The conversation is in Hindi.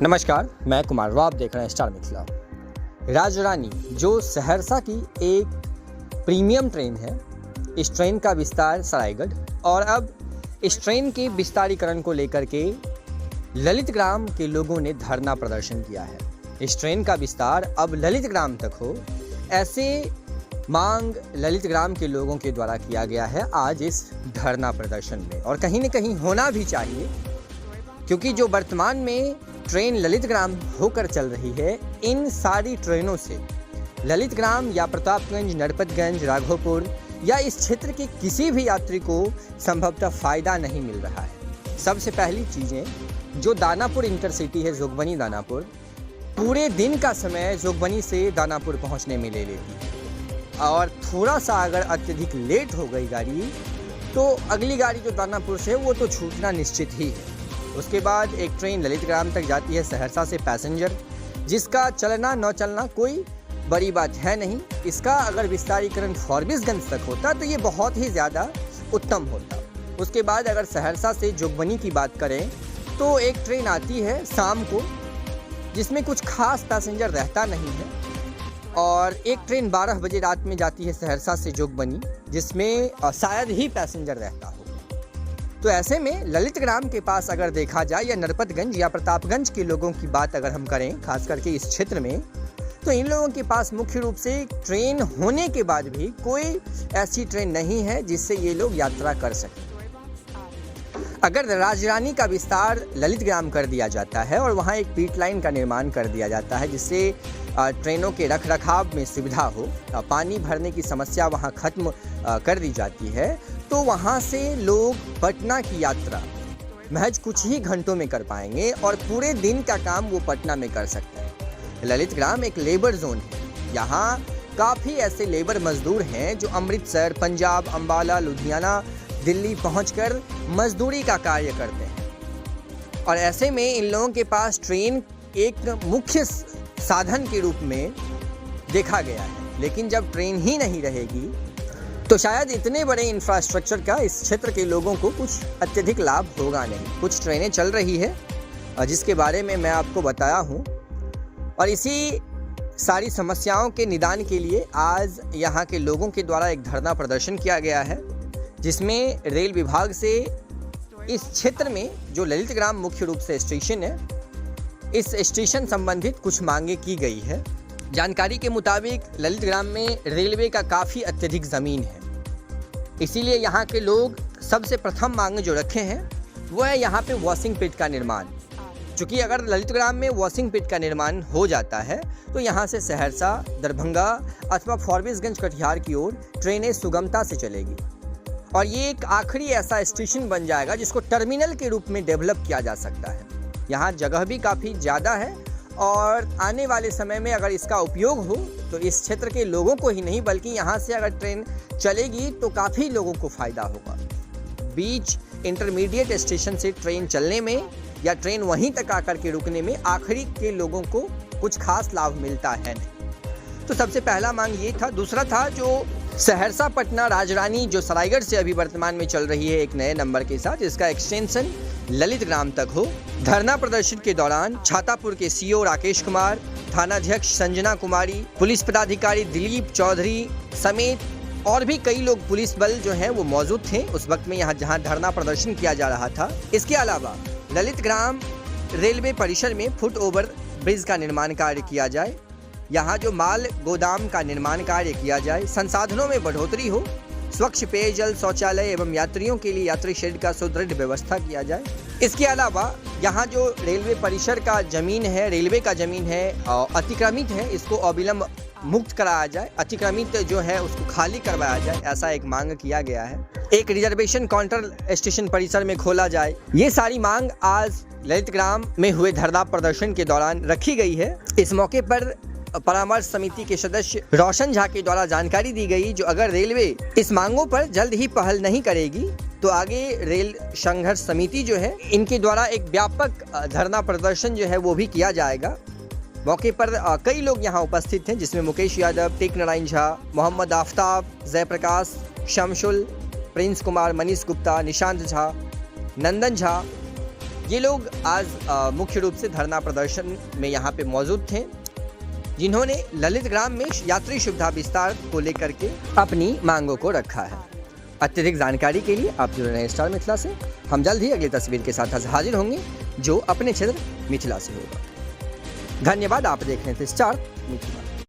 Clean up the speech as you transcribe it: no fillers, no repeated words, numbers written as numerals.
नमस्कार, मैं कुमार राव, आप देख रहे हैं स्टार मिथिला। राजरानी जो सहरसा की एक प्रीमियम ट्रेन है, इस ट्रेन का विस्तार सरायगढ़ और अब इस ट्रेन के विस्तारीकरण को लेकर के ललित ग्राम के लोगों ने धरना प्रदर्शन किया है। इस ट्रेन का विस्तार अब ललित ग्राम तक हो, ऐसे मांग ललित ग्राम के लोगों के द्वारा किया गया है आज इस धरना प्रदर्शन में। और कहीं न कहीं होना भी चाहिए, क्योंकि जो वर्तमान में ट्रेन ललित ग्राम होकर चल रही है, इन सारी ट्रेनों से ललित ग्राम या प्रतापगंज, नरपतगंज, राघोपुर या इस क्षेत्र के किसी भी यात्री को संभवतः फ़ायदा नहीं मिल रहा है। सबसे पहली चीज़ें, जो दानापुर इंटरसिटी है, जोगबनी दानापुर, पूरे दिन का समय जोगबनी से दानापुर पहुंचने में ले लेती है और थोड़ा सा अगर अत्यधिक लेट हो गई गाड़ी तो अगली गाड़ी जो दानापुर से वो तो छूटना निश्चित ही है। उसके बाद एक ट्रेन ललित ग्राम तक जाती है सहरसा से पैसेंजर, जिसका चलना न चलना कोई बड़ी बात है नहीं। इसका अगर विस्तारीकरण फॉरबिसगंज तक होता तो ये बहुत ही ज़्यादा उत्तम होता। उसके बाद अगर सहरसा से जोगबनी की बात करें तो एक ट्रेन आती है शाम को, जिसमें कुछ खास पैसेंजर रहता नहीं है, और एक ट्रेन 12 बजे रात में जाती है सहरसा से जोगबनी, जिसमें शायद ही पैसेंजर रहता हो। तो ऐसे में ललित ग्राम के पास अगर देखा जाए या नरपतगंज या प्रतापगंज के लोगों की बात अगर हम करें, खास करके इस क्षेत्र में, तो इन लोगों के पास मुख्य रूप से ट्रेन होने के बाद भी कोई ऐसी ट्रेन नहीं है जिससे ये लोग यात्रा कर सकें। अगर राजरानी का विस्तार ललित ग्राम कर दिया जाता है और वहाँ एक पीट लाइन का निर्माण कर दिया जाता है, जिससे ट्रेनों के रख रखाव में सुविधा हो, पानी भरने की समस्या वहाँ खत्म कर दी जाती है, तो वहाँ से लोग पटना की यात्रा महज कुछ ही घंटों में कर पाएंगे और पूरे दिन का काम वो पटना में कर सकते हैं। ललित ग्राम एक लेबर जोन है। यहाँ काफ़ी ऐसे लेबर मजदूर हैं जो अमृतसर, पंजाब, अम्बाला, लुधियाना, दिल्ली पहुंचकर मजदूरी का कार्य करते हैं। और ऐसे में इन लोगों के पास ट्रेन एक मुख्य साधन के रूप में देखा गया है। लेकिन जब ट्रेन ही नहीं रहेगी तो शायद इतने बड़े इंफ्रास्ट्रक्चर का इस क्षेत्र के लोगों को कुछ अत्यधिक लाभ होगा नहीं। कुछ ट्रेनें चल रही है जिसके बारे में मैं आपको बताया हूँ, और इसी सारी समस्याओं के निदान के लिए आज यहाँ के लोगों के द्वारा एक धरना प्रदर्शन किया गया है, जिसमें रेल विभाग से इस क्षेत्र में जो ललित ग्राम मुख्य रूप से स्टेशन है, इस स्टेशन संबंधित कुछ मांगे की गई है। जानकारी के मुताबिक ललित ग्राम में रेलवे का काफ़ी अत्यधिक ज़मीन है, इसीलिए यहाँ के लोग सबसे प्रथम मांग जो रखे हैं वो है यहाँ पे वॉशिंग पिट का निर्माण। चूँकि अगर ललित ग्राम में वॉशिंग पिट का निर्माण हो जाता है तो यहाँ से सहरसा, दरभंगा अथवा फॉरबिसगंज, कटिहार की ओर ट्रेनें सुगमता से चलेगी और ये एक आखिरी ऐसा स्टेशन बन जाएगा जिसको टर्मिनल के रूप में डेवलप किया जा सकता है। यहाँ जगह भी काफ़ी ज़्यादा है और आने वाले समय में अगर इसका उपयोग हो तो इस क्षेत्र के लोगों को ही नहीं बल्कि यहाँ से अगर ट्रेन चलेगी तो काफ़ी लोगों को फ़ायदा होगा। बीच इंटरमीडिएट स्टेशन से ट्रेन चलने में या ट्रेन वहीं तक आकर के रुकने में आखिरी के लोगों को कुछ खास लाभ मिलता है नहीं। तो सबसे पहला मांग ये था। दूसरा था जो सहरसा पटना राजरानी जो सरायगढ़ से अभी वर्तमान में चल रही है एक नए नंबर के साथ, इसका एक्सटेंशन ललित ग्राम तक हो। धरना प्रदर्शन के दौरान छातापुर के सीओ राकेश कुमार, थानाध्यक्ष संजना कुमारी, पुलिस पदाधिकारी दिलीप चौधरी समेत और भी कई लोग, पुलिस बल जो है वो मौजूद थे उस वक्त में यहाँ जहाँ धरना प्रदर्शन किया जा रहा था। इसके अलावा ललित ग्राम रेलवे परिसर में फुट ओवर ब्रिज का निर्माण कार्य किया जाए, यहाँ जो माल गोदाम का निर्माण कार्य किया जाए, संसाधनों में बढ़ोतरी हो, स्वच्छ पेयजल, शौचालय एवं यात्रियों के लिए यात्री शेड का सुदृढ़ व्यवस्था किया जाए। इसके अलावा यहाँ जो रेलवे परिसर का जमीन है, रेलवे का जमीन है अतिक्रमित है, इसको अविलंब मुक्त कराया जाए, अतिक्रमित जो है उसको खाली करवाया जाए, ऐसा एक मांग किया गया है। एक रिजर्वेशन काउंटर स्टेशन परिसर में खोला जाए। ये सारी मांग आज ललित ग्राम में हुए धरना प्रदर्शन के दौरान रखी गई है। इस मौके पर परामर्श समिति के सदस्य रोशन झा के द्वारा जानकारी दी गई, जो अगर रेलवे इस मांगों पर जल्द ही पहल नहीं करेगी तो आगे रेल संघर्ष समिति जो है इनके द्वारा एक व्यापक धरना प्रदर्शन जो है वो भी किया जाएगा। मौके पर कई लोग यहाँ उपस्थित हैं, जिसमें मुकेश यादव, टेक नारायण झा, मोहम्मद आफ्ताब, जयप्रकाश, शमशुल, प्रिंस कुमार, मनीष गुप्ता, निशांत झा, नंदन झा, ये लोग आज मुख्य रूप से धरना प्रदर्शन में यहाँ पे मौजूद थे, जिन्होंने ललित ग्राम में यात्री सुविधा विस्तार को लेकर के अपनी मांगों को रखा है। अत्यधिक जानकारी के लिए आप जुड़ रहे हैं स्टार मिथिला से। हम जल्द ही अगली तस्वीर के साथ हाजिर होंगे जो अपने क्षेत्र मिथिला से होगा। धन्यवाद। आप देख रहे थे स्टार मिथिला।